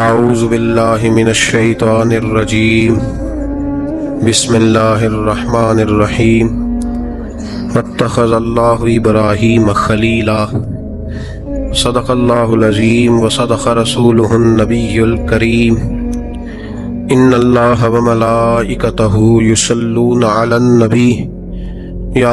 اعوذ باللہ من الشیطان الرجیم بسم اللہ الرحمن الرحیم واتخذ اللہ ابراہیم خلیلا صدق اللہ العظیم وصدق رسولہ النبی الکریم ان اللہ وملائکتہ یصلون علی النبی یا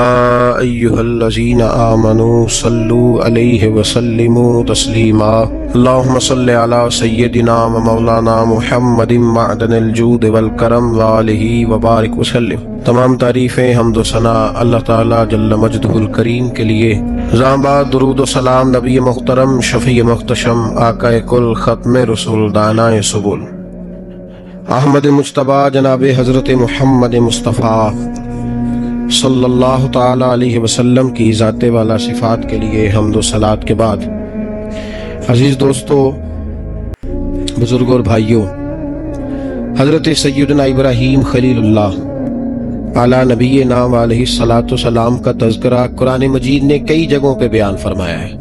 ایہا الذین آمنوا صلوا علیہ وسلموا تسلیما اللہم صل علی سیدنا و مولانا محمد معدن الجود والکرم وآلہ وبارک وسلم۔ تمام تعریفیں حمد و ثنا اللہ تعالی جل مجدہ الکریم کے لیے۔ زامباد درود و سلام نبی محترم شفیع محتشم آقا کل ختم رسول دانائے سبل احمد مجتبی جناب حضرت محمد مصطفیٰ صلی اللہ تعالی علیہ وسلم کی ذات والا صفات کے لیے حمد و صلات کے بعد، عزیز دوستو، بزرگوں اور بھائیوں، حضرت سیدنا ابراہیم خلیل اللہ اعلیٰ نبی نام علیہ الصلاۃ والسلام کا تذکرہ قرآن مجید نے کئی جگہوں پہ بیان فرمایا ہے۔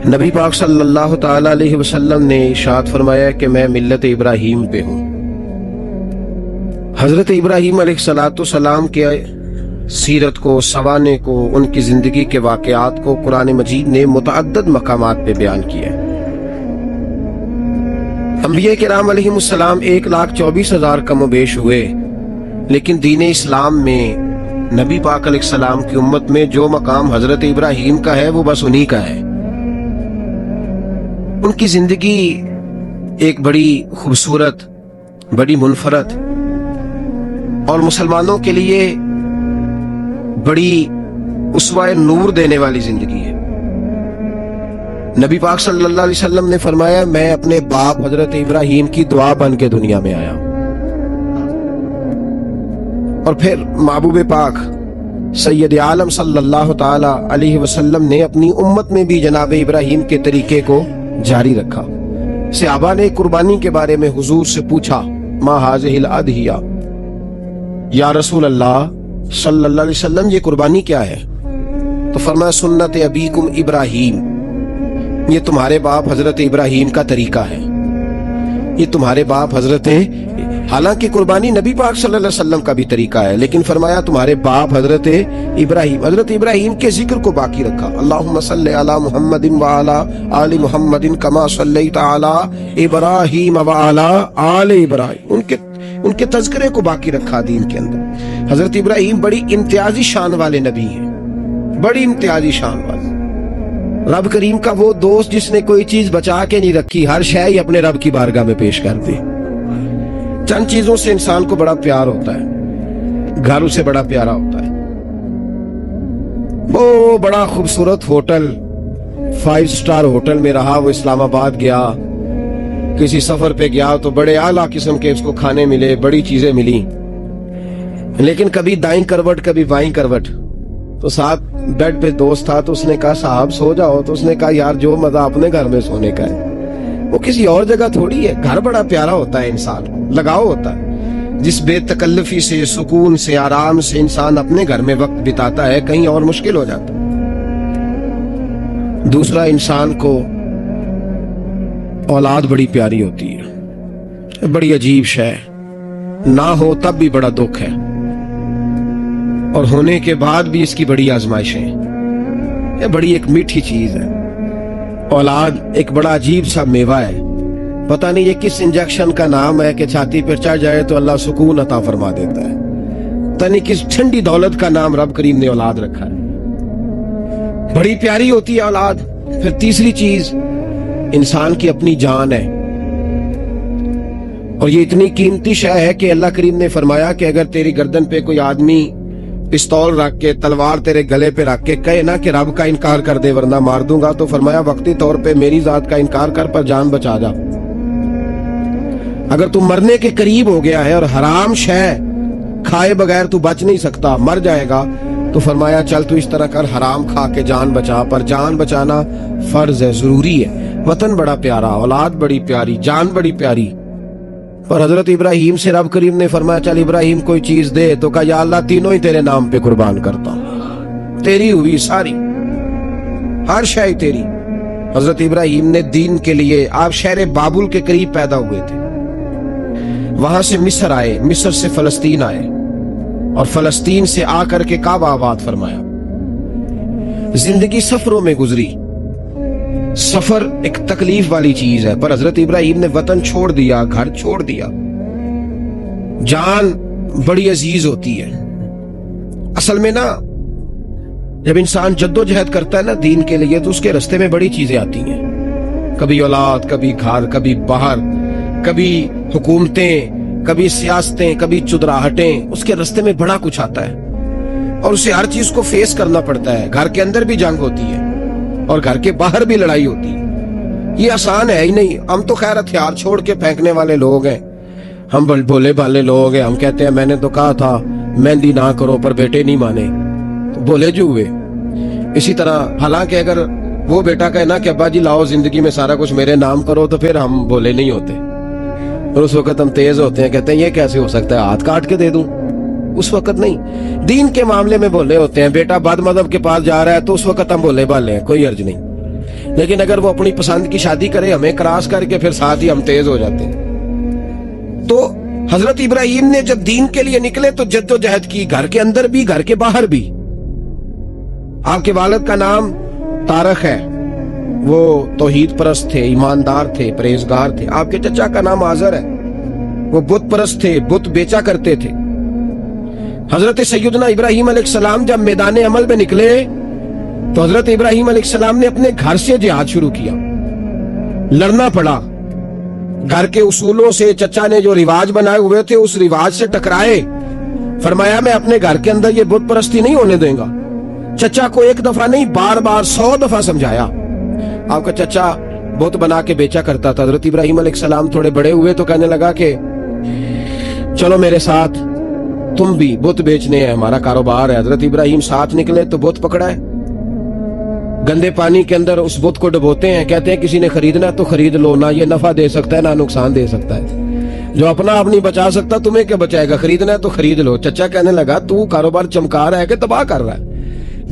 نبی پاک صلی اللہ تعالی علیہ وسلم نے ارشاد فرمایا کہ میں ملت ابراہیم پہ ہوں۔ حضرت ابراہیم علیہ الصلاۃ والسلام کے سیرت کو، سوانح کو، ان کی زندگی کے واقعات کو قرآن مجید نے متعدد مقامات پہ بیان کیا ہے۔ انبیاء کرام علیہ السلام 1,24,000 کم و بیش ہوئے، لیکن دین اسلام میں نبی پاک علیہ السلام کی امت میں جو مقام حضرت ابراہیم کا ہے وہ بس انہی کا ہے۔ ان کی زندگی ایک بڑی خوبصورت، بڑی منفرد اور مسلمانوں کے لیے بڑی اسوہ نور دینے والی زندگی ہے۔ نبی پاک صلی اللہ علیہ وسلم نے فرمایا میں اپنے باپ حضرت ابراہیم کی دعا بن کے دنیا میں آیا، اور پھر محبوب پاک سید عالم صلی اللہ تعالی علیہ وسلم نے اپنی امت میں بھی جناب ابراہیم کے طریقے کو جاری رکھا۔ صحابہ نے قربانی کے بارے میں حضور سے پوچھا ما ہذہ الاضحیہ، یا رسول اللہ صلی اللہ علیہ وسلم یہ قربانی کیا ہے؟ تو فرمایا سنت ابیکم ابراہیم، یہ تمہارے باپ حضرت ابراہیم کا طریقہ ہے، یہ تمہارے باپ حضرت، حالانکہ قربانی نبی پاک صلی اللہ علیہ وسلم کا بھی طریقہ ہے، لیکن فرمایا تمہارے باپ حضرت ابراہیم کے ذکر کو باقی رکھا۔ اللہم صلی علی محمد وعلی آل محمد کما صلیت علی ابراہیم وعلی آل ابراہیم، ان کے تذکرے کو باقی رکھا دین کے اندر۔ حضرت ابراہیم بڑی امتیازی شان والے نبی ہیں، بڑی امتیازی شان والے۔ رب کریم کا وہ دوست جس نے کوئی چیز بچا کے نہیں رکھی، ہر شے ہی اپنے رب کی بارگاہ میں پیش کر دی۔ چند چیزوں سے انسان کو بڑا پیار ہوتا ہے، گھر اسے بڑا پیارا ہوتا ہے۔ وہ بڑا خوبصورت ہوٹل، 5 سٹار ہوٹل میں رہا، وہ اسلام آباد گیا، کسی سفر پہ گیا تو بڑے اعلیٰ قسم کے اس کو کھانے ملے، بڑی چیزیں ملی، لیکن کبھی دائیں کروٹ کبھی بائیں کروٹ۔ تو ساتھ بیڈ پہ دوست تھا تو اس نے کہا صاحب سو جاؤ، تو اس نے کہا یار جو مزہ اپنے گھر میں سونے کا ہے وہ کسی اور جگہ تھوڑی ہے۔ گھر بڑا پیارا ہوتا ہے، انسان کو لگاؤ ہوتا ہے، جس بے تکلفی سے، سکون سے، آرام سے انسان اپنے گھر میں وقت بتاتا ہے کہیں اور مشکل ہو جاتا ہے۔ دوسرا، انسان کو اولاد بڑی پیاری ہوتی ہے، بڑی عجیب شے، نہ ہو تب بھی بڑا دکھ ہے، اور ہونے کے بعد بھی اس کی بڑی آزمائشیں۔ یہ بڑی ایک میٹھی چیز ہے۔ اولاد ایک بڑا عجیب سا میوہ ہے، پتہ نہیں یہ کس انجیکشن کا نام ہے کہ چھاتی پر چڑھ جائے تو اللہ سکون عطا فرما دیتا ہے، پتہ نہیں کس ٹھنڈی دولت کا نام رب کریم نے اولاد رکھا ہے، بڑی پیاری ہوتی ہے اولاد۔ پھر تیسری چیز انسان کی اپنی جان ہے، اور یہ اتنی قیمتی شے ہے کہ اللہ کریم نے فرمایا کہ اگر تیری گردن پہ کوئی آدمی پستول رکھ کے، تلوار تیرے گلے پہ رکھ کے کہے نا کہ رب کا انکار کر دے ورنہ مار دوں گا، تو فرمایا وقتی طور پہ میری ذات کا انکار کر پر جان بچا جا۔ اگر تو مرنے کے قریب ہو گیا ہے اور حرام شے کھائے بغیر تو بچ نہیں سکتا، مر جائے گا، تو فرمایا چل تو اس طرح کر حرام کھا کے جان بچا، پر جان بچانا فرض ہے، ضروری ہے۔ وطن بڑا پیارا، اولاد بڑی پیاری، جان بڑی پیاری۔ اور حضرت ابراہیم سے رب کریم نے فرمایا چل ابراہیم کوئی چیز دے، تو کہا یا اللہ تینوں ہی تیرے نام پہ قربان کرتا ہوں، تیری ہوئی ساری، ہر شے تیری، حضرت ابراہیم نے دین کے لیے، آپ شہر بابل کے قریب پیدا ہوئے تھے، وہاں سے مصر آئے، مصر سے فلسطین آئے، اور فلسطین سے آ کر کے کعبہ آباد فرمایا۔ زندگی سفروں میں گزری۔ سفر ایک تکلیف والی چیز ہے، پر حضرت ابراہیم نے وطن چھوڑ دیا، گھر چھوڑ دیا۔ جان بڑی عزیز ہوتی ہے۔ اصل میں نا جب انسان جد و جہد کرتا ہے نا دین کے لیے، تو اس کے رستے میں بڑی چیزیں آتی ہیں، کبھی اولاد، کبھی گھر، کبھی باہر، کبھی حکومتیں، کبھی سیاستیں، کبھی چدراہٹیں، اس کے رستے میں بڑا کچھ آتا ہے اور اسے ہر چیز کو فیس کرنا پڑتا ہے۔ گھر کے اندر بھی جنگ ہوتی ہے اور گھر کے باہر بھی لڑائی ہوتی ہے۔ یہ آسان ہے ہی نہیں۔ ہم تو خیر ہتھیار چھوڑ کے پھینکنے والے لوگ ہیں، ہم بھولے بھالے لوگ ہیں، ہم کہتے ہیں میں نے تو کہا تھا مہندی نہ کرو، پر بیٹے نہیں مانے تو بولے جو ہوئے۔ اسی طرح حالانکہ اگر وہ بیٹا کہے نا کہ ابا جی لاؤ زندگی میں سارا کچھ میرے نام کرو، تو پھر ہم بولے نہیں ہوتے، اور اس وقت ہم تیز ہوتے ہیں، کہتے ہیں یہ کیسے ہو سکتا ہے، ہاتھ کاٹ کے دے دوں۔ اس وقت نہیں، دین کے معاملے میں بولے ہوتے ہیں۔ بیٹا بد مذہب کے پاس جا رہا ہے تو اس وقت ہم بولے بالے ہیں، کوئی عرض نہیں، لیکن اگر وہ اپنی پسند کی شادی کرے ہمیں کراس کر کے، پھر ساتھ ہی ہم تیز ہو جاتے ہیں۔ تو حضرت ابراہیم نے جب دین کے لیے نکلے تو جد و جہد کی، گھر کے اندر بھی گھر کے باہر بھی۔ آپ کے والد کا نام طارق ہے، وہ توحید پرست تھے، ایماندار تھے، پرہیزگار تھے۔ آپ کے چچا کا نام آزر ہے، وہ بت پرست تھے، بت بیچا کرتے تھے۔ حضرت سیدنا ابراہیم علیہ السلام جب میدان عمل میں نکلے تو حضرت ابراہیم علیہ السلام نے اپنے گھر سے جہاد شروع کیا، لڑنا پڑا۔ گھر کے اصولوں سے چچا نے جو رواج بنائے ہوئے تھے اس رواج سے ٹکرائے۔ فرمایا میں اپنے گھر کے اندر یہ بت پرستی نہیں ہونے دیں گا۔ چچا کو ایک دفعہ نہیں، بار بار 100 دفعہ سمجھایا۔ آپ کا چچا بت بنا کے بیچا کرتا تھا۔ حضرت ابراہیم علیہ السلام تھوڑے بڑے ہوئے تو کہنے لگا کہ چلو میرے ساتھ، تم بھی بت بیچنے ہیں، ہمارا کاروبار ہے۔ حضرت ابراہیم ساتھ نکلے تو بت پکڑا ہے، گندے پانی کے اندر اس بت کو ڈبوتے ہیں، کہتے ہیں کسی نے خریدنا تو خرید لو، نہ یہ نفع دے سکتا ہے نہ نقصان دے سکتا ہے، جو اپنا آپ نہیں بچا سکتا تمہیں کیا بچائے گا، خریدنا ہے تو خرید لو۔ چچا کہنے لگا تو کاروبار چمکا رہا ہے کہ تباہ کر رہا ہے۔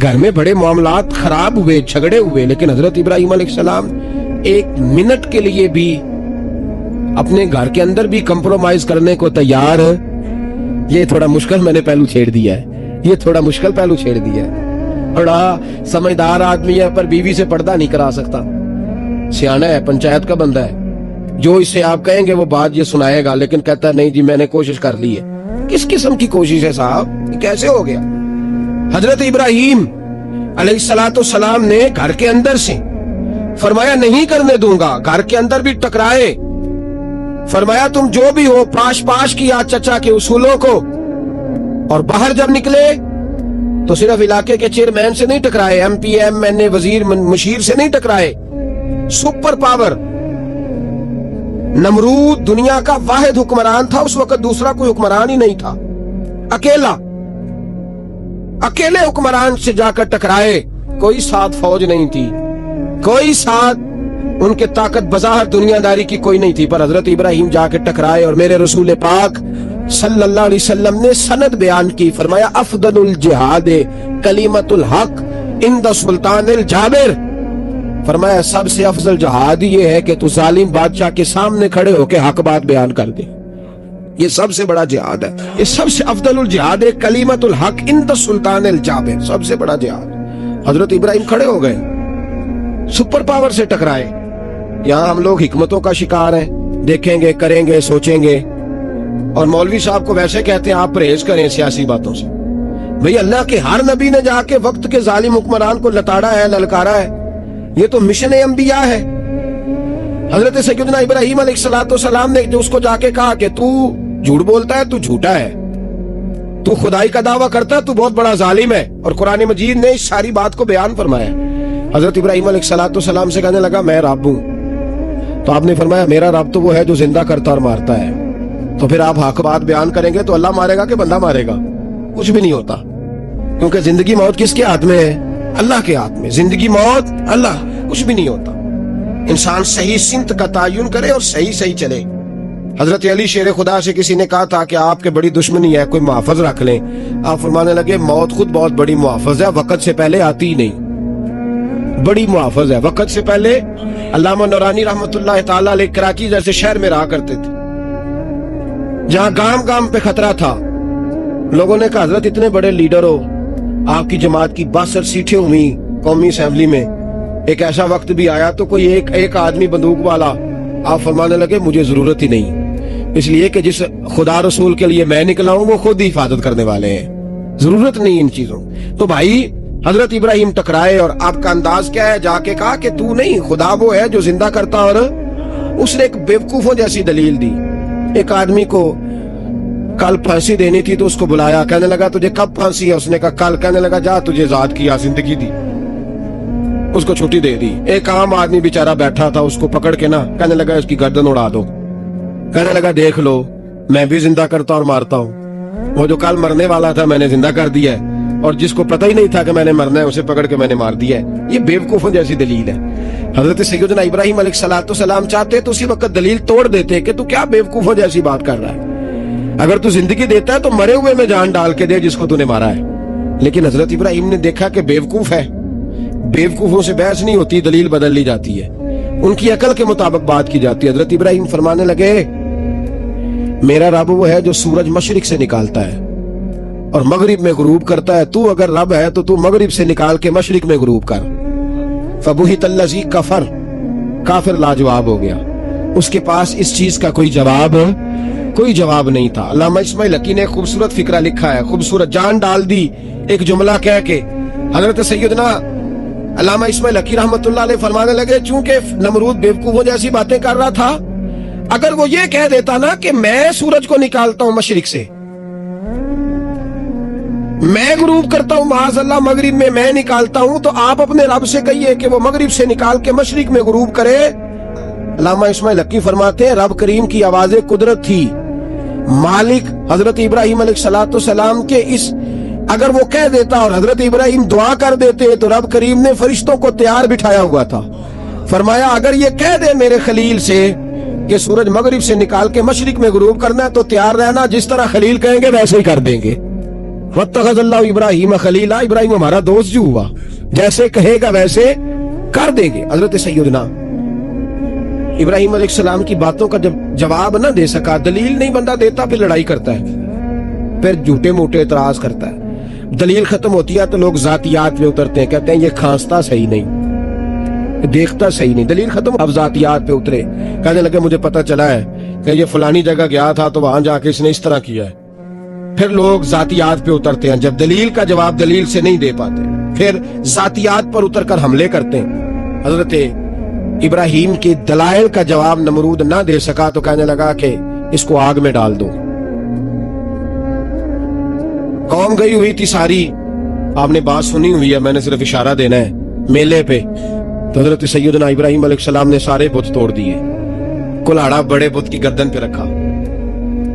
گھر میں بڑے معاملات خراب ہوئے، جھگڑے ہوئے، لیکن حضرت ابراہیم علیہ السلام ایک منٹ کے لیے بھی اپنے گھر کے اندر بھی کمپرومائز کرنے کو تیار۔ یہ تھوڑا مشکل میں نے پہلو چھیڑ دیا ہے، یہ تھوڑا مشکل پہلو چھیڑ دیا ہے۔ بڑا سمجھدار آدمی ہے پر بیوی سے پردہ نہیں کرا سکتا، سیانا ہے، پنچایت کا بندہ ہے، جو اسے آپ کہیں گے وہ بات یہ سنائے گا، لیکن کہتا ہے نہیں جی میں نے کوشش کر لی ہے۔ کس قسم کی کوشش ہے صاحب، کیسے ہو گیا؟ حضرت ابراہیم علیہ السلام نے گھر کے اندر سے فرمایا نہیں کرنے دوں گا، گھر کے اندر بھی ٹکرائے، فرمایا تم جو بھی ہو پاش پاش کیا چچا کے اصولوں کو، اور باہر جب نکلے تو صرف علاقے کے چیئرمین سے نہیں ٹکرائے، ایم پی ایم این اے وزیر مشیر سے نہیں ٹکرائے، سپر پاور نمرود دنیا کا واحد حکمران تھا اس وقت، دوسرا کوئی حکمران ہی نہیں تھا، اکیلے حکمران سے جا کر ٹکرائے، کوئی ساتھ فوج نہیں تھی، کوئی ساتھ ان کے طاقت بظاہر دنیا داری کی کوئی نہیں تھی، پر حضرت ابراہیم جا کے ٹکرائے، اور میرے رسول پاک صلی اللہ علیہ وسلم نے سند بیان کی، فرمایا افضل الجہاد کلمۃ الحق عند سلطان الجابر، فرمایا سب سے افضل جہاد یہ ہے کہ تو ظالم بادشاہ کے سامنے کھڑے ہو کے حق بات بیان کر دے، یہ سب سے بڑا جہاد ہے، یہ سب سے افضل الجہاد کلمۃ الحق عند سلطان الجابر، سب سے بڑا جہاد۔ حضرت ابراہیم کھڑے ہو گئے، سپر پاور سے ٹکرائے۔ یہاں ہم لوگ حکمتوں کا شکار ہیں، دیکھیں گے، کریں گے، سوچیں گے، اور مولوی صاحب کو ویسے کہتے ہیں آپ پرہیز کریں سیاسی باتوں سے۔ بھئی اللہ کے ہر نبی نے جا کے وقت کے ظالم حکمران کو لتاڑا ہے، للکارا ہے، یہ تو مشن انبیاء ہے۔ حضرت سیدنا ابراہیم علیہ السلام نے جو اس کو جا کے کہا کہ تو جھوٹ بولتا ہے، تو جھوٹا ہے، تو خدائی کا دعویٰ کرتا ہے، تو بہت بڑا ظالم ہے، اور قرآن مجید نے اس ساری بات کو بیان فرمایا۔ حضرت ابراہیم علیہ السلام سے کہنے لگا میں رب ہوں، تو آپ نے فرمایا میرا رب تو وہ ہے جو زندہ کرتا اور مارتا ہے، تو پھر آپ حق بات بیان کریں گے تو اللہ مارے گا کہ بندہ مارے گا؟ کچھ بھی نہیں ہوتا، کیونکہ زندگی موت کس کے ہاتھ میں ہے؟ اللہ کے ہاتھ میں، زندگی موت اللہ، کچھ بھی نہیں ہوتا۔ انسان صحیح سمت کا تعین کرے اور صحیح چلے۔ حضرت علی شیر خدا سے کسی نے کہا تھا کہ آپ کے بڑی دشمنی ہے، کوئی محافظ رکھ لیں، آپ فرمانے لگے موت خود بہت بڑی محافظ ہے، وقت سے پہلے آتی ہی نہیں، بڑی محافظ ہے. وقت سے پہلے علامہ نورانی رحمۃ اللہ تعالی علیہ کراچی جیسے شہر میں رہا کرتے تھے جہاں گام گام پہ خطرہ تھا. لوگوں نے کہا حضرت اتنے بڑے لیڈر ہو, آپ کی جماعت کی 62 سیٹیں ہوئی قومی اسمبلی میں, ایک ایسا وقت بھی آیا تو کوئی ایک آدمی بندوق والا. آپ فرمانے لگے مجھے ضرورت ہی نہیں, اس لیے کہ جس خدا رسول کے لیے میں نکلا ہوں وہ خود ہی حفاظت کرنے والے ہیں, ضرورت نہیں ان چیزوں. تو بھائی حضرت ابراہیم ٹکرائے اور آپ کا انداز کیا ہے؟ جا کے کہا کہ تو نہیں, خدا وہ ہے جو زندہ کرتا. اور اس نے ایک بیوقوفوں جیسی دلیل دی. ایک آدمی کو کل پھانسی دینی تھی تو اس کو بلایا, کہنے لگا تجھے کب پھانسی ہے؟ اس نے کہا کل. کہنے لگا جا تجھے ذات کیا زندگی دی, اس کو چھٹی دے دی. ایک عام آدمی بیچارہ بیٹھا تھا, اس کو پکڑ کے نا کہنے لگا اس کی گردن اڑا دو. کہنے لگا دیکھ لو میں بھی زندہ کرتا اور مارتا ہوں, وہ جو کل مرنے والا تھا میں نے زندہ کر دیا ہے, اور جس کو پتہ ہی نہیں تھا کہ میں نے مرنا ہے اسے پکڑ کے میں نے مار دیا ہے. یہ بیوقوفوں جیسی دلیل ہے. حضرت سیدنا ابراہیم علیہ السلام چاہتے تو اسی وقت دلیل توڑ دیتے کہ تو کیا بیوقوفوں جیسی بات کر رہا ہے, اگر تو زندگی دیتا ہے تو مرے ہوئے میں جان ڈال کے دے جس کو تو نے مارا ہے. لیکن حضرت ابراہیم نے دیکھا کہ بیوقوف ہے, بیوقوفوں سے بحث نہیں ہوتی, دلیل بدل لی جاتی ہے, ان کی عقل کے مطابق بات کی جاتی ہے. حضرت ابراہیم فرمانے لگے میرا رب وہ ہے جو سورج مشرق سے نکالتا ہے اور مغرب میں غروب کرتا ہے. تو اگر رب ہے تو مغرب سے نکال کے مشرق میں غروب کر. فبہت الذی کفر, کافر لاجواب ہو گیا, اس کے پاس اس چیز کا کوئی جواب نہیں تھا. علامہ اسماعیل حقی نے خوبصورت فکرہ لکھا ہے, خوبصورت, جان ڈال دی ایک جملہ کہہ کے. حضرت سیدنا علامہ اسماعیل حقی رحمۃ اللہ علیہ فرمانے لگے چونکہ نمرود بیوقوفوں جیسی باتیں کر رہا تھا, اگر وہ یہ کہہ دیتا نا کہ میں سورج کو نکالتا ہوں مشرق سے, میں غروب کرتا ہوں معاذ اللہ مغرب میں نکالتا ہوں, تو آپ اپنے رب سے کہیے کہ وہ مغرب سے نکال کے مشرق میں غروب کرے. علامہ اسماعیل حقی فرماتے ہیں رب کریم کی آواز قدرت تھی, مالک حضرت ابراہیم علیہ السلام کے اس, اگر وہ کہہ دیتا اور حضرت ابراہیم دعا کر دیتے تو رب کریم نے فرشتوں کو تیار بٹھایا ہوا تھا. فرمایا اگر یہ کہہ دے میرے خلیل سے کہ سورج مغرب سے نکال کے مشرق میں غروب کرنا ہے تو تیار رہنا, جس طرح خلیل کہیں گے ویسے ہی کر دیں گے. واتخذ اللہ ابراہیم خلیلا, ابراہیم ہمارا دوست جو ہوا, جیسے کہے گا ویسے کر دیں گے. حضرت سیدنا ابراہیم علیہ السلام کی باتوں کا جب جواب نہ دے سکا, دلیل نہیں بندہ دیتا, پھر لڑائی کرتا ہے, پھر جھوٹے موٹے اعتراض کرتا ہے. دلیل ختم ہوتی ہے تو لوگ ذاتیات پہ اترتے ہیں, کہتے ہیں یہ کھانستا صحیح نہیں, دیکھتا صحیح نہیں. دلیل ختم, اب ذاتیات پہ اترے, کہنے لگے مجھے پتا چلا ہے کہ یہ فلانی جگہ گیا تھا تو وہاں جا کے اس نے اس طرح کیا ہے. پھر لوگ ذاتیات پہ اترتے ہیں, جب دلیل کا جواب دلیل سے نہیں دے پاتے پھر ذاتیات پر اتر کر حملے کرتے ہیں. حضرت ابراہیم کے دلائل کا جواب نمرود نہ دے سکا تو کہنے لگا کہ اس کو آگ میں ڈال دو. قوم گئی ہوئی تھی ساری, آپ نے بات سنی ہوئی ہے, میں نے صرف اشارہ دینا ہے, میلے پہ. تو حضرت سیدنا ابراہیم علیہ السلام نے سارے بت توڑ دیے, کلاڑا بڑے بت کی گردن پہ رکھا.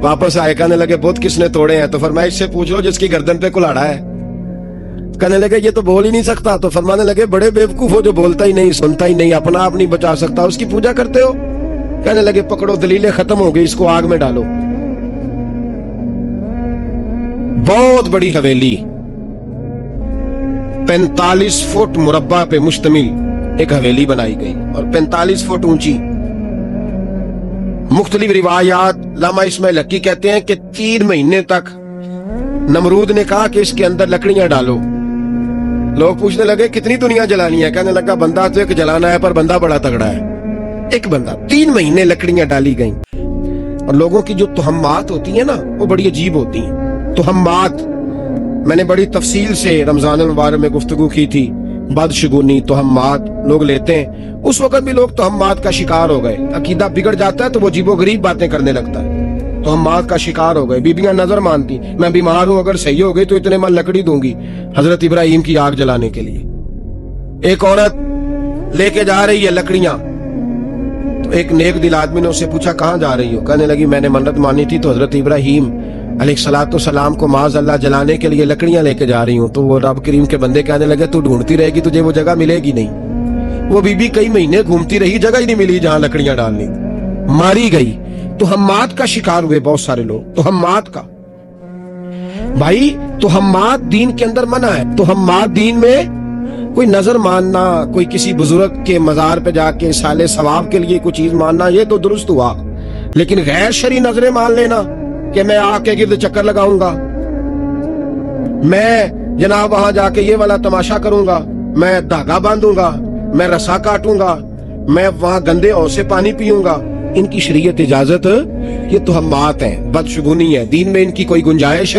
واپس آئے, کہنے لگے بت کس نے توڑے ہیں؟ تو فرمایا اس سے پوچھ لو جس کی گردن پہ کلاڑا ہے. کہنے لگے یہ تو بول ہی نہیں سکتا. تو فرمانے لگے بڑے بیوقوف ہو جو بولتا ہی نہیں, سنتا ہی نہیں, اپنا آپ نہیں بچا سکتا, اس کی پوجا کرتے ہو. کہنے لگے پکڑو دلیلیں ختم ہو گئی, اس کو آگ میں ڈالو. بہت بڑی حویلی 45 فٹ مربع پہ مشتمل ایک حویلی بنائی گئی اور 45 فٹ اونچی. مختلف روایات, علامہ اسماعیل حقی کہتے ہیں کہ 3 مہینے تک نمرود نے کہا کہ اس کے اندر لکڑیاں ڈالو. لوگ پوچھنے لگے کتنی دنیا جلانی ہے؟ کہنے لگا بندہ تو ایک جلانا ہے پر بندہ بڑا تگڑا ہے, ایک بندہ. 3 مہینے لکڑیاں ڈالی گئیں. اور لوگوں کی جو تہمات ہوتی ہیں نا وہ بڑی عجیب ہوتی ہیں. تہمات میں نے بڑی تفصیل سے رمضان المبارک میں گفتگو کی تھی. بدشگونی, تہمات لوگ لیتے ہیں. اس وقت بھی لوگ تہمات کا شکار ہو گئے, عقیدہ بگڑ جاتا ہے تو وہ عجیب و غریب باتیں کرنے لگتا ہے. تہمات کا شکار ہو گئے. بیبیاں نظر مانتی, میں بیمار ہوں اگر صحیح ہو گئی تو اتنے من لکڑی دوں گی حضرت ابراہیم کی آگ جلانے کے لیے. ایک عورت لے کے جا رہی ہے لکڑیاں, تو ایک نیک دل آدمی نے اسے پوچھا کہاں جا رہی ہو؟ کہنے لگی میں نے منت مانی تھی تو حضرت ابراہیم علیہ السلام کو معاذ اللہ جلانے کے لیے لکڑیاں لے کے جا رہی ہوں. تو وہ رب کریم کے بندے کہنے لگے تو ڈھونڈتی رہے گی, تجھے وہ جگہ ملے گی نہیں. وہ بی بی کئی مہینے گھومتی رہی, جگہ ہی نہیں ملی جہاں لکڑیاں ڈالنی, ماری گئی. تہمات کا شکار ہوئے بہت سارے لوگ. تہمات کا بھائی, تہمات دین کے اندر منع ہے. تہمات دین میں کوئی نظر ماننا, کوئی کسی بزرگ کے مزار پہ جا کے سالے ثواب کے لیے کوئی چیز ماننا, یہ تو درست ہوا, لیکن غیر شرعی نظریں مان لینا کہ میں آ کے گرد چکر لگاؤں گا, میں جناب وہاں جا کے یہ والا تماشا کروں گا, میں دھاگا باندھوں گا, میں رسا کاٹوں گا, میں وہاں گندے اور سے پانی پیوں گا, ان کی شریعت اجازت, یہ توہمات ہیں, بدشگونی ہے, دین میں ان کی کوئی گنجائش.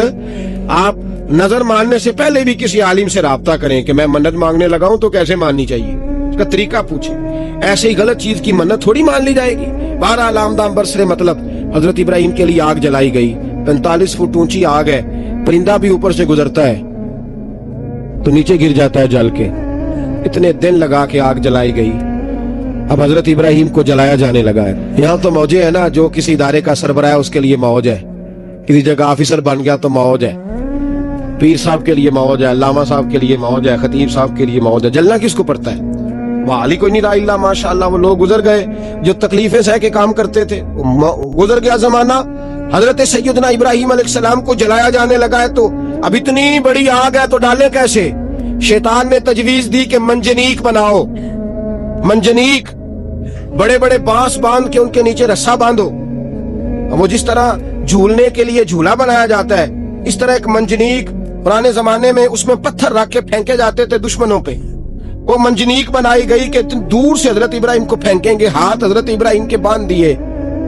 آپ نظر ماننے سے پہلے بھی کسی عالم سے رابطہ کریں کہ میں منت مانگنے لگا ہوں تو کیسے ماننی چاہیے, اس کا طریقہ پوچھیں. ایسے ہی غلط چیز کی منت تھوڑی مان لی جائے گی. بہرحال آمدام برسر مطلب حضرت ابراہیم کے لیے آگ جلائی گئی, 45 فٹ اونچی آگ ہے, پرندہ بھی اوپر سے گزرتا ہے تو نیچے گر جاتا ہے جل کے. اتنے دن لگا کے آگ جلائی گئی. اب حضرت ابراہیم کو جلایا جانے لگا ہے. یہاں تو موجیں ہے نا, جو کسی ادارے کا سربراہ ہے اس کے لیے موج ہے, کسی جگہ آفیسر بن گیا تو موج ہے, پیر صاحب کے لیے موج ہے, علامہ صاحب کے لیے موج ہے, خطیب صاحب کے لیے موج ہے. جلنا کس کو پڑتا ہے؟ وہاں علی کوئی نہیں رہا اللہ ماشاءاللہ. وہ لوگ گزر گئے جو تکلیفیں سہ کے کام کرتے تھے, گزر گیا زمانہ. حضرت سیدنا ابراہیم علیہ السلام کو جلایا جانے لگا ہے تو اب اتنی بڑی آگ ہے تو ڈالیں کیسے؟ شیطان نے تجویز دی کہ منجنیق بناؤ, منجنیق, بڑے بڑے بانس باندھ کے ان کے نیچے رسا باندھو. وہ جس طرح جھولنے کے لیے جھولا بنایا جاتا ہے, اس طرح ایک منجنیق پرانے زمانے میں اس میں پتھر رکھ کے پھینکے جاتے تھے دشمنوں پہ. وہ منجنیق بنائی گئی کہ دور سے حضرت ابراہیم کو پھینکیں گے. ہاتھ حضرت ابراہیم کے باندھ دیے,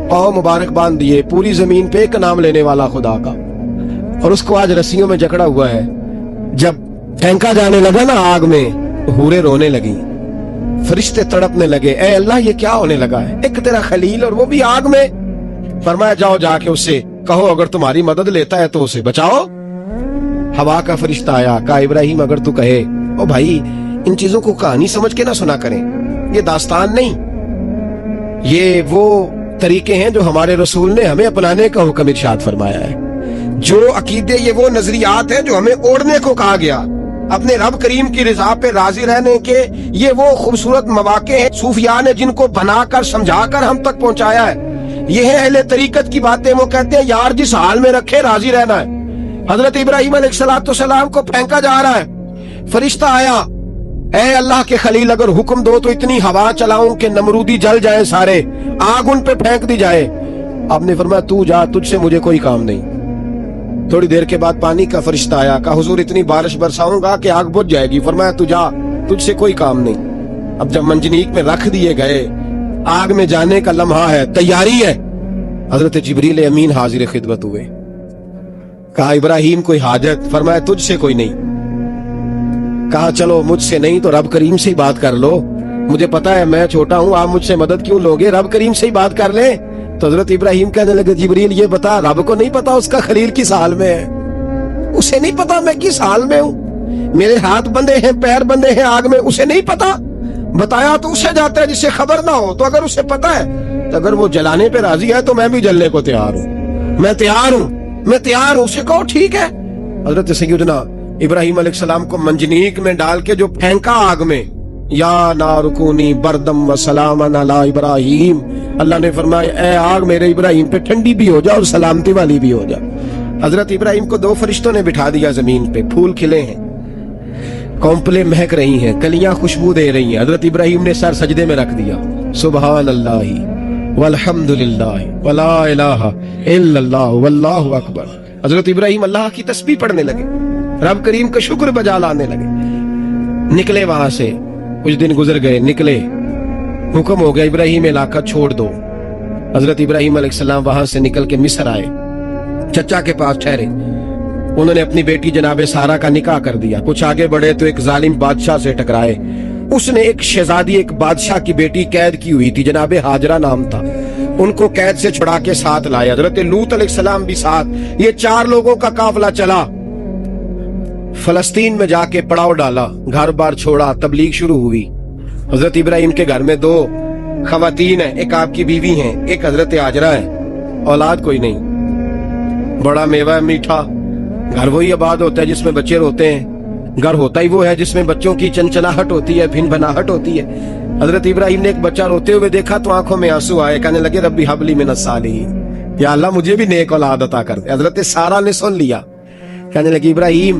پاؤں مبارک باندھ دیے, پوری زمین پہ ایک نام لینے والا خدا کا, اور اس کو آج رسیوں میں جکڑا ہوا ہے. جب پھینکا جانے لگا نا آگ میں, حوریں رونے لگی, فرشتے تڑپنے لگے, اے اللہ یہ کیا ہونے لگا ہے, ایک تیرا خلیل اور وہ بھی آگ میں. فرمایا جاؤ جا کے اس سے کہو اگر تمہاری مدد لیتا ہے تو اسے بچاؤ. ہوا کا فرشتہ آیا, کہا ابراہیم اگر تو کہے. او بھائی ان چیزوں کو کہانی سمجھ کے نہ سنا کریں, یہ داستان نہیں, یہ وہ طریقے ہیں جو ہمارے رسول نے ہمیں اپنانے کا حکم ارشاد فرمایا ہے. جو عقیدے, یہ وہ نظریات ہیں جو ہمیں اوڑھنے کو کہا گیا. اپنے رب کریم کی رضا پہ راضی رہنے کے یہ وہ خوبصورت مواقع ہیں صوفیاء نے جن کو بنا کر سمجھا کر ہم تک پہنچایا ہے. یہ ہے اہل طریقت کی باتیں. وہ کہتے ہیں یار جس حال میں رکھے راضی رہنا ہے. حضرت ابراہیم علیہ السلام کو پھینکا جا رہا ہے, فرشتہ آیا, اے اللہ کے خلیل اگر حکم دو تو اتنی ہوا چلاؤں کہ نمرودی جل جائیں سارے, آگ ان پہ پھینک دی جائے. آپ نے فرمایا تو جا, تجھ سے مجھے کوئی کام نہیں. تھوڑی دیر کے بعد پانی کا فرشتہ آیا, کہا حضور اتنی بارش برساؤں گا کہ آگ بجھ جائے گی. فرمایا تو جا, تجھ سے کوئی کام نہیں. اب جب منجنیق میں رکھ دیے گئے, آگ میں جانے کا لمحہ ہے, تیاری ہے, حضرت جبریل امین حاضر خدمت ہوئے. کہا ابراہیم کوئی حاجت؟ فرمایا تجھ سے کوئی نہیں. کہا چلو مجھ سے نہیں تو رب کریم سے ہی بات کر لو, مجھے پتا ہے میں چھوٹا ہوں, آپ مجھ سے مدد کیوں لوگے, رب کریم سے ہی بات کر لیں. تو حضرت ابراہیم کہنے لگے جبریل یہ بتا, رب کو نہیں پتا اس کا خلیل کس حال میں ہے, اسے نہیں پتا میں کس حال میں ہوں, میرے ہاتھ بندے ہیں, پیر بندے ہیں آگ میں, اسے نہیں پتا. بتایا تو اسے جاتا ہے جس سے خبر نہ ہو. تو اگر اسے پتا ہے تو اگر وہ جلانے پہ راضی ہے تو میں بھی جلنے کو تیار ہوں, میں تیار ہوں, میں تیار ہوں. اسے کہو ٹھیک ہے. حضرت سیدنا ابراہیم علیہ السلام کو منجنیق میں ڈال کے جو پھینکا آگ میں, یا نار کونی بردم و سلاما علی ابراہیم, اللہ نے فرمایا اے آگ میرے ابراہیم پہ ٹھنڈی بھی ہو جا اور سلامتی والی بھی ہو جا. حضرت ابراہیم کو 2 فرشتوں نے بٹھا دیا زمین پہ, پھول کھلے ہیں, کونپلیں مہک رہی ہیں, کلیاں خوشبو دے رہی ہیں. حضرت ابراہیم نے سر سجدے میں رکھ دیا, سبحان اللہ والحمدللہ ولا الہ الا اللہ واللہ اکبر. حضرت ابراہیم اللہ کی تسبیح پڑھنے لگے, رب کریم کا شکر بجا لانے لگے. نکلے وہاں سے, کچھ دن گزر گئے, نکلے, حکم ہو گیا ابراہیم علاقہ چھوڑ دو. حضرت ابراہیم علیہ السلام وہاں سے نکل کے مصر آئے, چچا کے پاس ٹھہرے. انہوں نے اپنی بیٹی جناب سارہ کا نکاح کر دیا. کچھ آگے بڑھے تو ایک ظالم بادشاہ سے ٹکرائے. اس نے ایک شہزادی, ایک بادشاہ کی بیٹی قید کی ہوئی تھی, جناب ہاجرہ نام تھا, ان کو قید سے چھڑا کے ساتھ لائے. حضرت لوط علیہ السلام بھی ساتھ. یہ 4 لوگوں کا قافلہ چلا, فلسطین میں جا کے پڑاؤ ڈالا, گھر بار چھوڑا, تبلیغ شروع ہوئی. حضرت ابراہیم کے گھر میں 2 خواتین ہیں, ایک آپ کی بیوی ہیں, ایک حضرت ہاجرہ ہے. اولاد کوئی نہیں, بڑا میوہ میٹھا. گھر وہی آباد ہوتا ہے جس میں بچے روتے ہیں, گھر ہوتا ہی وہ ہے جس میں بچوں کی چنچناہٹ ہوتی ہے, بھن بھناہٹ ہوتی ہے. حضرت ابراہیم نے ایک بچہ روتے ہوئے دیکھا تو آنکھوں میں آنسو آئے, کہنے لگے ربی حب لی من الصالحین, یا اللہ مجھے بھی نیک اولاد عطا کر دے. حضرت سارہ نے سن لیا, کہنے لگی ابراہیم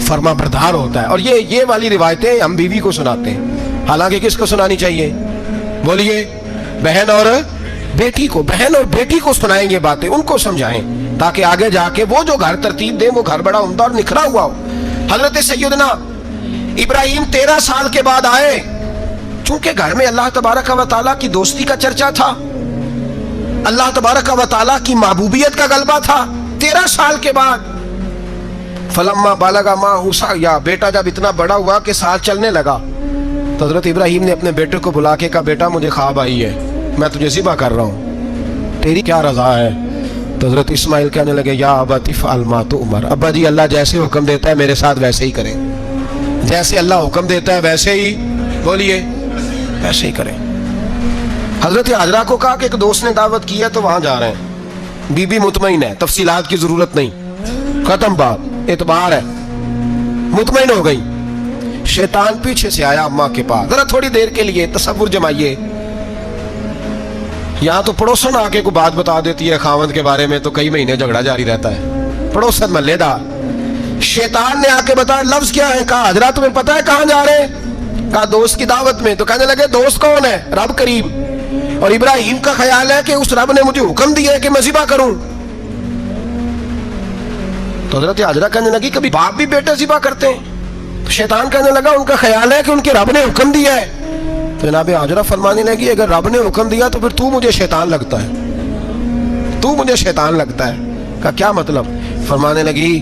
فرما بردار ہوتا ہے. اور یہ والی روایتیں ہم بیوی کو سناتے ہیں، حالانکہ کس کو سنانی چاہیے؟ بولیے. بہن اور بیٹی کو. بہن اور بیٹی کو سنائیں یہ باتیں، ان کو سمجھائیں تاکہ آگے جا کے وہ جو گھر ترتیب دیں وہ گھر بڑا عمدہ اور نکھرا ہوا ہو. حضرت سیدنا ابراہیم 13 سال کے بعد آئے، چونکہ گھر میں اللہ تبارک و تعالیٰ کی دوستی کا چرچا تھا، اللہ تبارک و تعالیٰ کی محبوبیت کا غلبہ تھا. 13 سال کے بعد فلما بالغ معه السعی، بیٹا جب اتنا بڑا ہوا کہ ساتھ چلنے لگا تو حضرت ابراہیم نے اپنے بیٹے کو بلا کے کہا بیٹا مجھے خواب آئی ہے، میں تجھے ذبح کر رہا ہوں، تیری کیا رضا ہے؟ تو حضرت اسماعیل کہنے لگے یا ابت افعل ما تؤمر، ابا جی اللہ جیسے حکم دیتا ہے میرے ساتھ ویسے ہی کریں، جیسے اللہ حکم دیتا ہے ویسے ہی، بولیے ویسے ہی کریں. حضرت حاجرہ کو کہا کہ ایک دوست نے دعوت کی ہے تو وہاں جا رہے ہیں. بی بی مطمئن ہے، تفصیلات کی ضرورت نہیں، ختم بات، اعتبار ہے، مطمئن ہو گئی. شیطان پیچھے سے آیا اماں کے پاس. ذرا تھوڑی دیر کے لیے تصور جمائیے، یہاں تو پڑوسن آ کے کوئی بات بتا دیتی ہے خاوند کے بارے میں تو کئی مہینے جھگڑا جاری رہتا ہے، پڑوسن محلے دار. شیطان نے آ کے بتایا لفظ کیا ہے؟ کہا حضرات تمہیں پتہ ہے کہاں جا رہے ہیں؟ کہا دوست کی دعوت میں. تو کہنے لگے دوست کون ہے؟ رب کریم. اور ابراہیم کا خیال ہے کہ اس رب نے مجھے حکم دیا ہے کہ میں ذبح کروں. تو حضرت حاجرہ کہنے لگی کبھی باپ بھی بیٹے ذبح کرتے ہیں؟ تو شیطان کہنے لگا ان کا خیال ہے کہ ان کے رب نے حکم دیا ہے. تو جناب حاجرہ فرمانے لگی اگر رب نے حکم دیا تو پھر تو مجھے شیطان لگتا ہے، تو مجھے شیطان لگتا ہے. کہا کیا مطلب؟ فرمانے لگی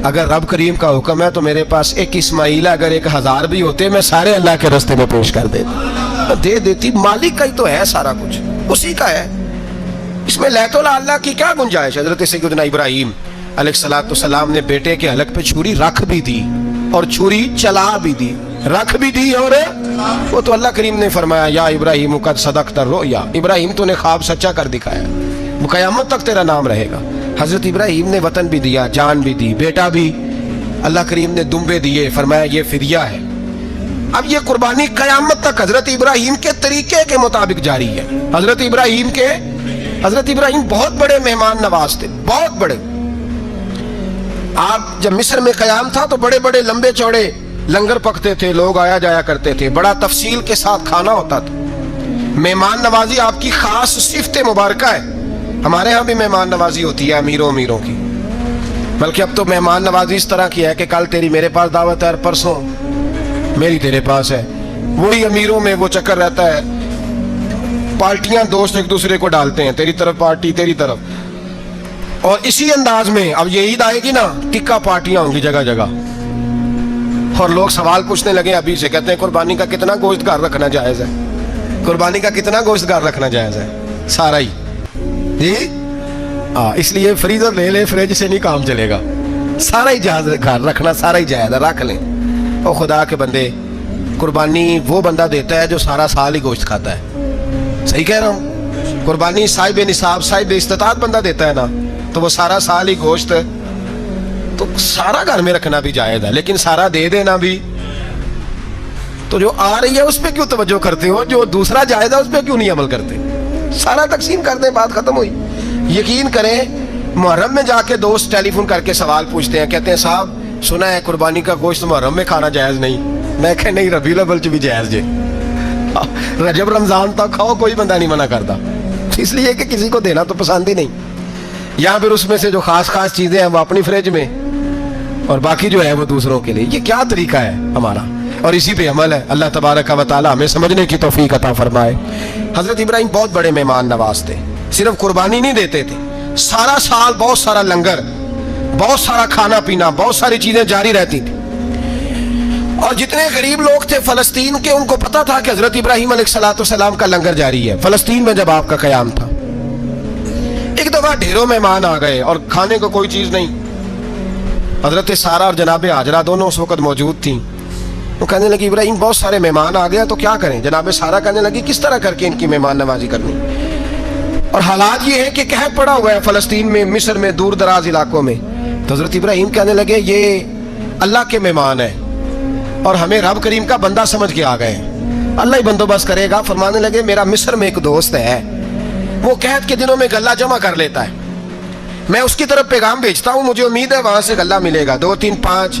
اگر رب کریم کا حکم ہے تو میرے پاس ایک اسماعیل ہے، اگر 1000 بھی ہوتے میں سارے اللہ کے راستے میں پیش کر دیتا، دے دیتی. مالک کا ہی تو ہے سارا کچھ، اسی کا ہے، اس میں لیت اللہ کی کیا گنجائش؟ حضرت سیدنا ابراہیم علیہ السلام نے بیٹے کے حلق پہ چھری رکھ بھی دی اور چھری چلا بھی دی، رکھ بھی دی. اور وہ تو اللہ کریم نے فرمایا یا ابراہیم قد صدقت الرؤیا، ابراہیم تو نے خواب سچا کر دکھایا، وہ قیامت تک تیرا نام رہے گا. حضرت ابراہیم نے وطن بھی دیا، جان بھی دی، بیٹا بھی. اللہ کریم نے دمبے دیے، فرمایا یہ فدیہ ہے. اب یہ قربانی قیامت تک حضرت ابراہیم کے طریقے کے مطابق جاری ہے. حضرت ابراہیم بہت بڑے مہمان نواز تھے، بہت بڑے. آپ جب مصر میں قیام تھا تو بڑے بڑے لمبے چوڑے لنگر پکتے تھے، لوگ آیا جایا کرتے تھے، بڑا تفصیل کے ساتھ کھانا ہوتا تھا. مہمان نوازی آپ کی خاص صفت مبارکہ ہے. ہمارے ہاں بھی مہمان نوازی ہوتی ہے امیروں کی، بلکہ اب تو مہمان نوازی اس طرح کی ہے کہ کل تیری میرے پاس دعوت ہے اور پرسوں میری تیرے پاس ہے. وہی امیروں میں وہ چکر رہتا ہے، پارٹیاں دوست ایک دوسرے کو ڈالتے ہیں، تیری طرف پارٹی تیری طرف. اور اسی انداز میں اب یہ عید آئے گی نا، ٹکا پارٹیاں ہوں گی جگہ جگہ، اور لوگ سوال پوچھنے لگے ابھی سے، کہتے ہیں قربانی کا کتنا گوشت گار رکھنا جائز ہے؟ قربانی کا کتنا گوشت گار رکھنا جائز ہے؟ سارا ہی جی. اس لیے فریزر لے لیں، فریج سے نہیں کام چلے گا. سارا ہی جہاز گھر رکھنا سارا ہی جائز ہے، رکھ لیں. اور خدا کے بندے، قربانی وہ بندہ دیتا ہے جو سارا سال ہی گوشت کھاتا ہے. صحیح کہہ رہا ہوں؟ قربانی صاحب نصاب، صاحب استطاعت بندہ دیتا ہے نا، تو وہ سارا سال ہی گوشت، تو سارا گھر میں رکھنا بھی جائز ہے، لیکن سارا دے دینا بھی. تو جو آ رہی ہے اس پہ کیوں توجہ کرتے ہو؟ جو دوسرا جائز ہے اس پہ کیوں نہیں عمل کرتے؟ سارا تقسیم کر دیں، بات ختم ہوئی. یقین کریں محرم میں جا کے دوست ٹیلی فون کر کے سوال پوچھتے ہیں، کہتے ہیں صاحب سنا ہے قربانی کا گوشت محرم میں کھانا جائز نہیں. میں کہ نہیں، ربیع الاول بھی جائز جے، رجب رمضان تک کھاؤ، کوئی بندہ نہیں منع کرتا، اس لیے کہ کسی کو دینا تو پسند ہی نہیں. یا پھر اس میں سے جو خاص چیزیں ہیں وہ اپنی فریج میں، اور باقی جو ہے وہ دوسروں کے لیے. یہ کیا طریقہ ہے ہمارا؟ اور اسی پہ عمل ہے. اللہ تبارک و تعالی ہمیں سمجھنے کی توفیق عطا فرمائے. حضرت ابراہیم بہت بڑے مہمان نواز تھے. صرف قربانی نہیں دیتے تھے، سارا سال بہت سارا لنگر، بہت سارا کھانا پینا، بہت ساری چیزیں جاری رہتی تھی. اور جتنے غریب لوگ تھے فلسطین کے، ان کو پتا تھا کہ حضرت ابراہیم علیہ السلام کا لنگر جاری ہے. فلسطین میں جب آپ کا قیام تھا، ایک دفعہ ڈھیروں مہمان آ گئے اور کھانے کو کوئی چیز نہیں. حضرت سارہ اور جناب حاجرہ دونوں اس وقت موجود تھیں. وہ کہنے لگی ابراہیم بہت سارے مہمان آ گیا تو کیا کریں؟ جناب سارہ کہنے لگی کس طرح کر کے ان کی مہمان نوازی کرنی؟ اور حالات یہ ہے کہ قحط پڑا ہوا ہے فلسطین میں، مصر میں، دور دراز علاقوں میں. تو حضرت ابراہیم کہنے لگے یہ اللہ کے مہمان ہیں اور ہمیں رب کریم کا بندہ سمجھ کے آ گئے ہیں، اللہ ہی بندوبست کرے گا. فرمانے لگے میرا مصر میں ایک دوست ہے، وہ قحط کے دنوں میں غلہ جمع کر لیتا ہے، میں اس کی طرف پیغام بھیجتا ہوں، مجھے امید ہے وہاں سے غلہ ملے گا. 2 3 5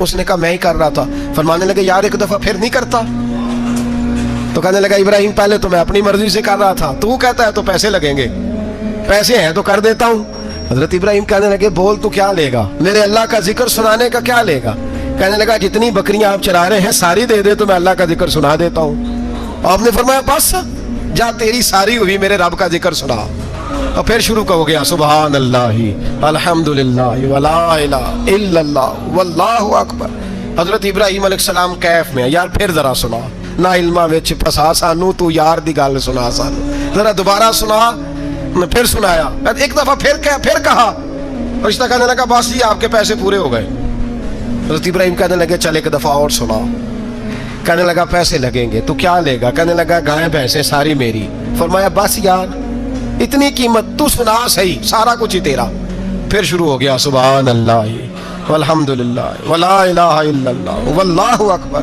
اس نے کہا میں ہی کر رہا تھا. فرمانے لگے یار ایک دفعہ پھر نہیں کرتا؟ تو کہنے لگا ابراہیم پہلے تو میں اپنی مرضی سے کر رہا تھا, تو کہتا ہے تو پیسے لگیں گے, پیسے ہیں تو کر دیتا ہوں. حضرت ابراہیم کہنے لگے بول تو کیا لے گا, میرے اللہ کا ذکر سنانے کا کیا لے گا؟ کہنے لگا جتنی بکریاں آپ چرا رہے ہیں ساری دے دے تو میں اللہ کا ذکر سنا دیتا ہوں. آپ نے فرمایا بس جا تیری ساری ہوئی, میرے رب کا ذکر سنا. اور پھر شروع ہو گیا سبحان اللہ الحمدللہ ولا الہ الا اللہ واللہ اکبر. حضرت ابراہیم علیہ السلام کیف میں, یار پھر ذرا سنا, نہ علماں وچ پھسا سانو, تو یار دی گل سنا سانو, ذرا دوبارہ سنا. پھر سنایا, ایک دفعہ پھر کہا. رشتہ کہنے لگا بس یہ آپ کے پیسے پورے ہو گئے. حضرت ابراہیم کہنے لگے چل ایک دفعہ اور سنا. کہنے لگا پیسے لگیں گے, تو کیا لے گا؟ کہنے لگا گائیں بھینسیں ساری میری. فرمایا بس یار اتنی قیمت, تو سنا صحیح, سارا کچھ ہی تیرا. پھر شروع ہو گیا سبحان اللہ والحمدللہ ولا الہ الا اللہ واللہ اکبر.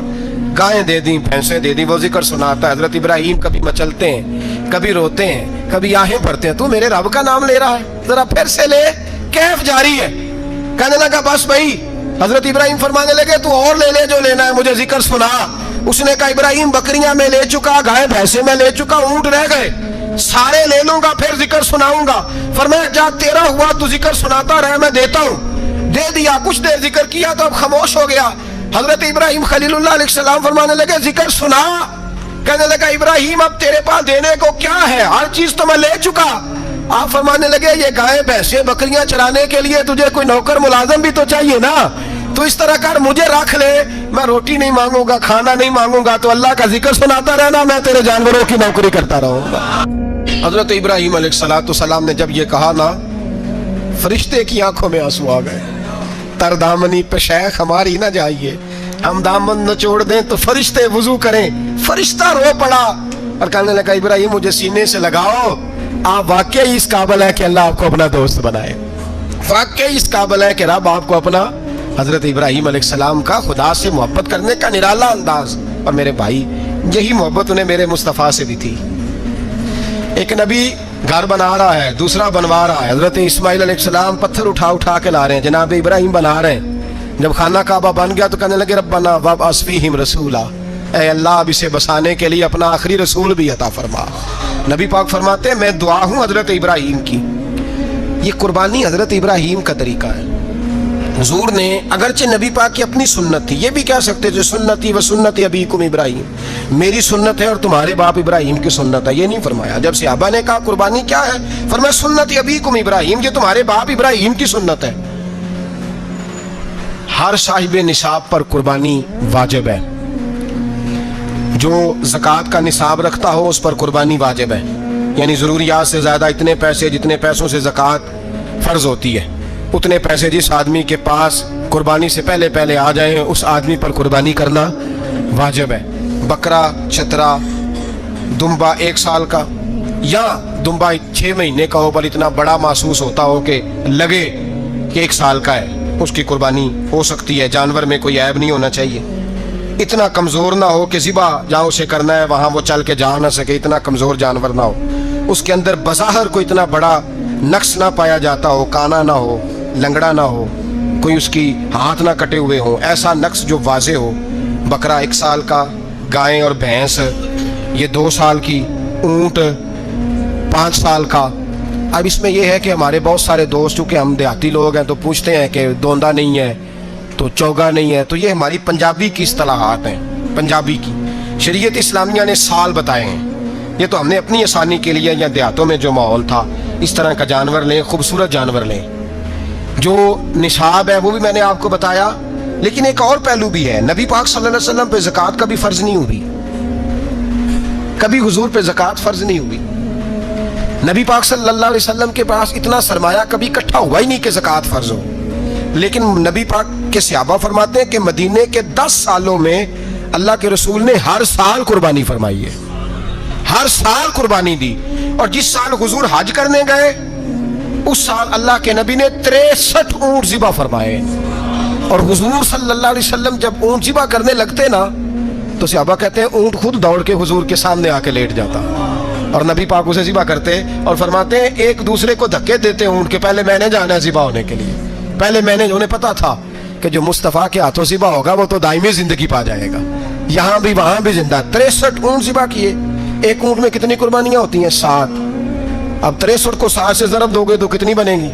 گائیں دے دیں, بھینسیں دے دیں, وہ ذکر سناتا ہے. حضرت ابراہیم کبھی مچلتے ہیں, کبھی روتے ہیں, کبھی آہیں پڑھتے ہیں. تو میرے رب کا نام لے رہا ہے, ذرا پھر سے لے. کیف جاری ہے. کہنے لگا بس بھائی. حضرت ابراہیم فرمانے لگے تو اور لے لے جو لینا ہے, مجھے ذکر سنا. اس نے کہا ابراہیم بکریاں میں لے چکا, گائیں بھینسیں میں لے چکا, اونٹ رہ گئے, سارے لے لوں گا پھر ذکر سناؤں گا. فرمایا جا تیرا ہوا تو ذکر سناتا رہے, میں دیتا ہوں. دے دیا, کچھ دیر ذکر کیا تو اب خاموش ہو گیا. حضرت ابراہیم خلیل اللہ علیہ السلام فرمانے لگے ذکر سنا. کہنے لگا ابراہیم اب تیرے پاس دینے کو کیا ہے, ہر چیز تو میں لے چکا. آپ فرمانے لگے یہ گائیں بھینسیں بکریاں چرانے کے لیے تجھے کوئی نوکر ملازم بھی تو چاہیے نا, تو اس طرح کر مجھے رکھ لے, میں روٹی نہیں مانگوں گا, کھانا نہیں مانگوں گا, تو اللہ کا ذکر سناتا رہنا, میں تیرے جانوروں کی نوکری کرتا رہوں گا. حضرت ابراہیم علیہ السلام نے جب یہ کہا نا, فرشتے کی آنکھوں میں آنسو آ گئے. تر دامنی پہ شیخ ہماری نہ جائیے, ہم دامن نہ چھوڑ دیں تو فرشتے وضو کریں. فرشتہ رو پڑا اور کہنے لگا ابراہیم مجھے سینے سے لگاؤ, آپ واقعی اس قابل ہے کہ اللہ آپ کو اپنا دوست بنائے, واقعی اس قابل ہے کہ رب آپ کو اپنا. حضرت ابراہیم علیہ السلام کا خدا سے محبت کرنے کا نرالا انداز. اور میرے بھائی یہی محبت انہیں میرے مصطفیٰ سے بھی تھی. ایک نبی گھر بنا رہا ہے, دوسرا بنوا رہا ہے. حضرت اسماعیل علیہ السلام پتھر اٹھا کے لا رہے ہیں, جناب ابراہیم بنا رہے ہیں. جب خانہ کعبہ بن گیا تو کہنے لگے ربنا وابعث فیہم رسولا, اے اللہ اب اسے بسانے کے لیے اپنا آخری رسول بھی عطا فرما. نبی پاک فرماتے ہیں میں دعا ہوں حضرت ابراہیم کی. یہ قربانی حضرت ابراہیم کا طریقہ ہے. حضور نے اگرچہ نبی پاک کی اپنی سنت تھی, یہ بھی کہہ سکتے تھے سنتی و سنت ابیکم ابراہیم, میری سنت ہے اور تمہارے باپ ابراہیم کی سنت ہے. یہ نہیں فرمایا. جب صحابہ نے کہا قربانی کیا ہے, فرمایا سنت ابیکم ابراہیم, یہ تمہارے باپ ابراہیم کی سنت ہے. ہر صاحب نصاب پر قربانی واجب ہے. جو زکوٰۃ کا نصاب رکھتا ہو اس پر قربانی واجب ہے, یعنی ضروریات سے زیادہ اتنے پیسے, جتنے پیسوں سے زکوٰۃ فرض ہوتی ہے اتنے پیسے جس آدمی کے پاس قربانی سے پہلے آ جائیں اس آدمی پر قربانی کرنا واجب ہے. بکرا, چترا, دمبا 1 سال کا یا دمبا 6 مہینے کا ہو پر اتنا بڑا محسوس ہوتا ہو کہ لگے کہ 1 سال کا ہے, اس کی قربانی ہو سکتی ہے. جانور میں کوئی عیب نہیں ہونا چاہیے. اتنا کمزور نہ ہو کہ ذبح جہاں اسے کرنا ہے وہاں وہ چل کے جا نہ سکے, اتنا کمزور جانور نہ ہو. اس کے اندر بظاہر کوئی اتنا بڑا نقص نہ پایا جاتا ہو, کانا نہ ہو, لنگڑا نہ ہو, کوئی اس کی ہاتھ نہ کٹے ہوئے ہوں, ایسا نقص جو واضح ہو. بکرا 1 سال کا, گائیں اور بھینس یہ 2 سال کی, اونٹ 5 سال کا. اب اس میں یہ ہے کہ ہمارے بہت سارے دوست چونکہ ہم دیہاتی لوگ ہیں تو پوچھتے ہیں کہ دوندا نہیں ہے تو چوگا نہیں ہے, تو یہ ہماری پنجابی کی اصطلاحات ہیں. پنجابی کی شریعت اسلامیہ نے سال بتائے ہیں, یہ تو ہم نے اپنی آسانی کے لیے, یا دیہاتوں میں جو ماحول تھا اس طرح کا جانور لیں, خوبصورت جانور لیں. جو نصاب ہے وہ بھی میں نے آپ کو بتایا. لیکن ایک اور پہلو بھی ہے, نبی پاک صلی اللہ علیہ وسلم پہ زکوٰۃ کبھی فرض نہیں ہوئی, کبھی حضور پہ زکوٰۃ فرض نہیں ہوئی. نبی پاک صلی اللہ علیہ وسلم کے پاس اتنا سرمایہ کبھی اکٹھا ہوا ہی نہیں کہ زکوٰۃ فرض ہو. لیکن نبی پاک کے صحابہ فرماتے ہیں کہ مدینے کے 10 سالوں میں اللہ کے رسول نے ہر سال قربانی فرمائی ہے, ہر سال قربانی دی. اور جس سال حضور حج کرنے گئے اس سال اللہ کے نبی نے 63 اونٹ ذبح فرمائے. اور حضور صلی اللہ علیہ وسلم جب اونٹ ذبح کرنے لگتے نا تو صحابہ کہتے ہیں اونٹ خود دوڑ کے حضور کے سامنے آ کے لیٹ جاتا, اور نبی پاک اسے ذبح کرتے اور فرماتے ہیں ایک دوسرے کو دھکے دیتے اونٹ کے, پہلے میں نے جانا ہے ذبح ہونے کے لیے, پہلے میں نے, انہیں پتا تھا کہ جو مصطفیٰ کے ہاتھوں ذبح ہوگا وہ تو دائمی زندگی پا جائے گا، یہاں بھی وہاں بھی زندہ۔ 63 اونٹ ذبح کیے، ایک اونٹ میں کتنی قربانیاں ہوتی ہیں؟ 7۔ اب 63 کو 7 سے ضرب دو گے تو کتنی بنے گی؟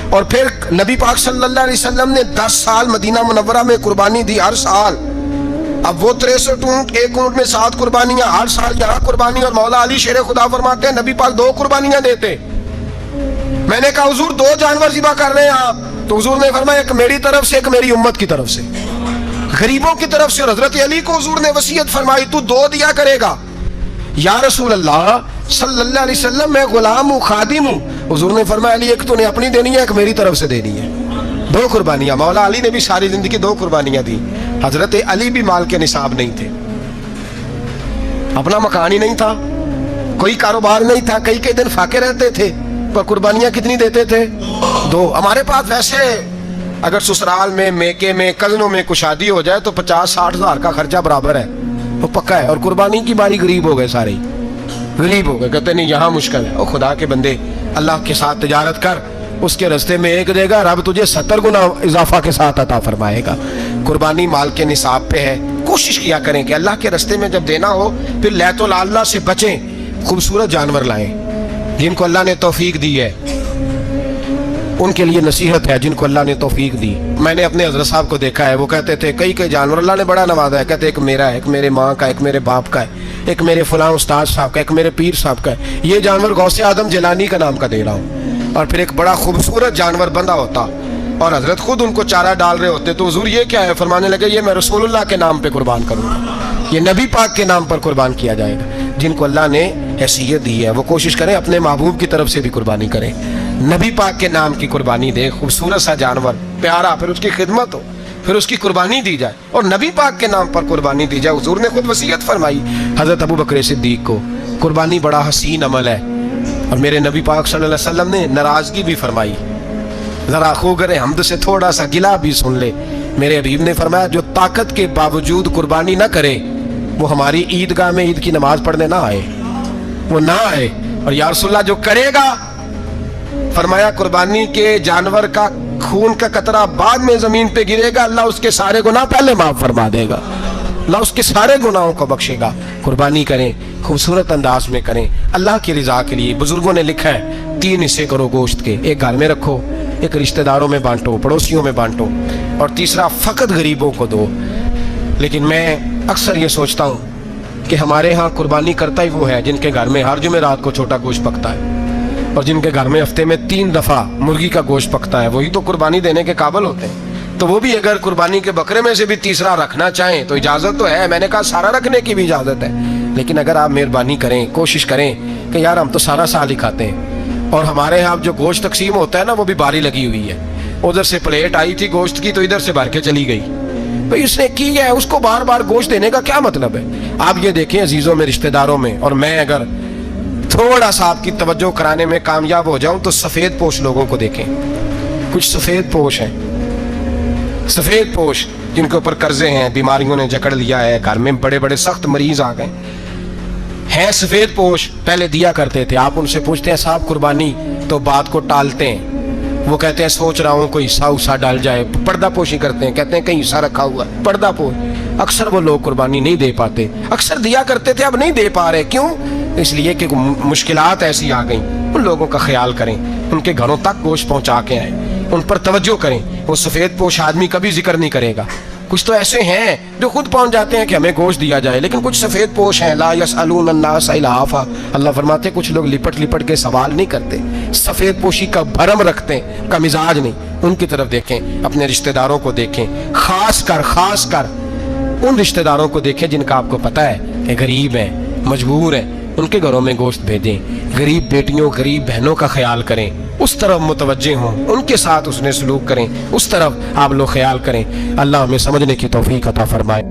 اور پھر نبی پاک صلی اللہ علیہ وسلم نے 10 سال مدینہ منورہ میں قربانی دی، ہر سال۔ اب وہ 63 اونٹ، ایک اونٹ میں 7 قربانیاں، ہر سال یہاں قربانی۔ اور مولا علی شیر خدا فرماتے ہیں نبی پاک 2 قربانیاں دیتے۔ میں نے کہا حضور 2 جانور ذبح کر رہے ہیں آپ، تو حضور نے فرمایا ایک میری طرف سے، ایک میری امت کی طرف سے، غریبوں کی طرف سے۔ اور حضرت علی کو حضور نے وصیت فرمائی تو 2 دیا کرے گا۔ یا رسول اللہ صلی اللہ علیہ وسلم میں غلام ہوں، خادم ہوں۔ حضور نے فرمایا علی ایک تو نے اپنی دینی ہے، ایک میری طرف سے دینی ہے۔ 2 قربانیاں۔ مولا علی نے بھی ساری زندگی 2 قربانیاں دی۔ حضرت علی بھی مال کے نصاب نہیں تھے، اپنا مکان ہی نہیں تھا، کوئی کاروبار نہیں تھا، کئی دن فاقے رہتے تھے، پر قربانیاں کتنی دیتے تھے؟ 2۔ ہمارے پاس ویسے اگر سسرال میں، میکے میں، کزنوں میں کچھ شادی ہو جائے تو 50-60 ہزار کا خرچہ برابر ہے، وہ پکا ہے۔ اور قربانی کی باری غریب ہو گئے، سارے غریب ہو گئے، کہتے نہیں یہاں مشکل ہے۔ او خدا کے بندے، اللہ کے ساتھ تجارت کر، اس کے رستے میں 1 دے گا، رب تجھے 70 گنا اضافہ کے ساتھ عطا فرمائے گا۔ قربانی مال کے نصاب پہ ہے۔ کوشش کیا کریں کہ اللہ کے رستے میں جب دینا ہو پھر لیت اللہ سے بچیں، خوبصورت جانور لائیں جن کو اللہ نے توفیق دی ہے، ان کے لیے نصیحت ہے جن کو اللہ نے توفیق دی۔ میں نے اپنے حضرت صاحب کو دیکھا ہے، وہ کہتے تھے کئی جانور اللہ نے بڑا نوازا ہے، کہتے ایک میرا ہے، ایک میرے ماں کا، ایک میرے باپ کا ہے، ایک میرے فلاں استاد صاحب کا، ایک میرے پیر صاحب کا ہے۔ یہ جانور غوث اعظم جیلانی کا نام کا دے رہا ہوں۔ اور پھر ایک بڑا خوبصورت جانور بندہ ہوتا اور حضرت خود ان کو چارہ ڈال رہے ہوتے تو حضور یہ کیا ہے؟ فرمانے لگے یہ میں رسول اللہ کے نام پہ قربان کروں گا، یہ نبی پاک کے نام پر قربان کیا جائے گا۔ جن کو اللہ نے حیثیت دی ہے وہ کوشش کریں اپنے محبوب کی طرف سے بھی قربانی کریں، نبی پاک کے نام کی قربانی دے، خوبصورت سا جانور پیارا، پھر اس کی خدمت ہو، پھر اس کی قربانی دی جائے اور نبی پاک کے نام پر قربانی دی جائے۔ حضور نے خود وصیت فرمائی حضرت ابو بکر صدیق کو، قربانی بڑا حسین عمل ہے۔ اور میرے نبی پاک صلی اللہ علیہ وسلم نے ناراضگی بھی فرمائی، ذرا خوگر حمد سے تھوڑا سا گلا بھی سن لے۔ میرے حبیب نے فرمایا جو طاقت کے باوجود قربانی نہ کرے وہ ہماری عیدگاہ میں عید کی نماز پڑھنے نہ آئے، وہ نہ آئے۔ اور یا رسول اللہ جو کرے گا، فرمایا قربانی کے جانور کا خون کا قطرہ بعد میں زمین پہ گرے گا، اللہ اس کے سارے گناہ پہلے معاف فرما دے گا، اللہ اس کے سارے گناہوں کو بخشے گا۔ قربانی کریں، خوبصورت انداز میں کریں، اللہ کی رضا کے لیے۔ بزرگوں نے لکھا ہے 3 حصے کرو گوشت کے، ایک گھر میں رکھو، ایک رشتہ داروں میں بانٹو، پڑوسیوں میں بانٹو، اور تیسرا فقط غریبوں کو دو۔ لیکن میں اکثر یہ سوچتا ہوں کہ ہمارے ہاں قربانی کرتا ہی وہ ہے جن کے گھر میں ہر جمعرات کو چھوٹا گوشت پکتا ہے، اور جن کے گھر میں ہفتے میں 3 دفعہ مرغی کا گوشت پکتا ہے، وہی تو قربانی دینے کے قابل ہوتے ہیں۔ تو وہ بھی اگر قربانی کے بکرے میں سے بھی تیسرا رکھنا چاہیں تو اجازت تو ہے، میں نے کہا سارا رکھنے کی بھی اجازت ہے، لیکن اگر آپ مہربانی کریں، کوشش کریں کہ یار ہم تو سارا سال ہی کھاتے ہیں، اور ہمارے ہاں جو گوشت تقسیم ہوتا ہے نا وہ بھی باری لگی ہوئی ہے، ادھر سے پلیٹ آئی تھی گوشت کی تو ادھر سے بھر کے چلی گئی، بھئی اس نے کی ہے، اس کو بار بار گوشت دینے کا کیا مطلب ہے؟ آپ یہ دیکھیں عزیزوں میں، رشتہ داروں میں، اور میں اگر تھوڑا سا آپ کی توجہ کرانے میں کامیاب ہو جاؤں تو سفید پوش لوگوں کو دیکھیں، کچھ سفید پوش ہیں، سفید پوش جن کے اوپر قرضے ہیں، بیماریوں نے جکڑ لیا ہے، گھر میں بڑے بڑے سخت مریض آ گئے ہیں، سفید پوش پہلے دیا کرتے تھے۔ آپ ان سے پوچھتے ہیں صاحب قربانی، تو بات کو ٹالتے ہیں، وہ کہتے ہیں سوچ رہا ہوں کوئی حصہ ڈال جائے، پردہ پوشی کرتے ہیں، کہتے ہیں کہیں حصہ رکھا ہوا ہے، پردہ پوش۔ اکثر وہ لوگ قربانی نہیں دے پاتے، اکثر دیا کرتے تھے اب نہیں دے پا رہے، کیوں؟ اس لیے کہ مشکلات ایسی آ گئیں۔ ان لوگوں کا خیال کریں، ان کے گھروں تک گوشت پہنچا کے آئیں، ان پر توجہ کریں۔ وہ سفید پوش آدمی کبھی ذکر نہیں کرے گا، کچھ تو ایسے ہیں جو خود پہنچ جاتے ہیں کہ ہمیں گوشت دیا جائے، لیکن کچھ سفید پوش ہیں لا یسألون الناس الہافا، اللہ فرماتے ہیں کچھ لوگ لپٹ لپٹ کے سوال نہیں کرتے، سفید پوشی کا بھرم رکھتے ہیں، کا مزاج نہیں۔ ان کی طرف دیکھیں، اپنے رشتہ داروں کو دیکھیں، خاص کر ان رشتہ داروں کو دیکھیں جن کا آپ کو پتہ ہے کہ غریب ہیں، مجبور ہیں، ان کے گھروں میں گوشت بھیجیں۔ غریب بیٹیوں، غریب بہنوں کا خیال کریں، اس طرف متوجہ ہوں، ان کے ساتھ اس نے سلوک کریں، اس طرف آپ لوگ خیال کریں۔ اللہ ہمیں سمجھنے کی توفیق عطا فرمائے۔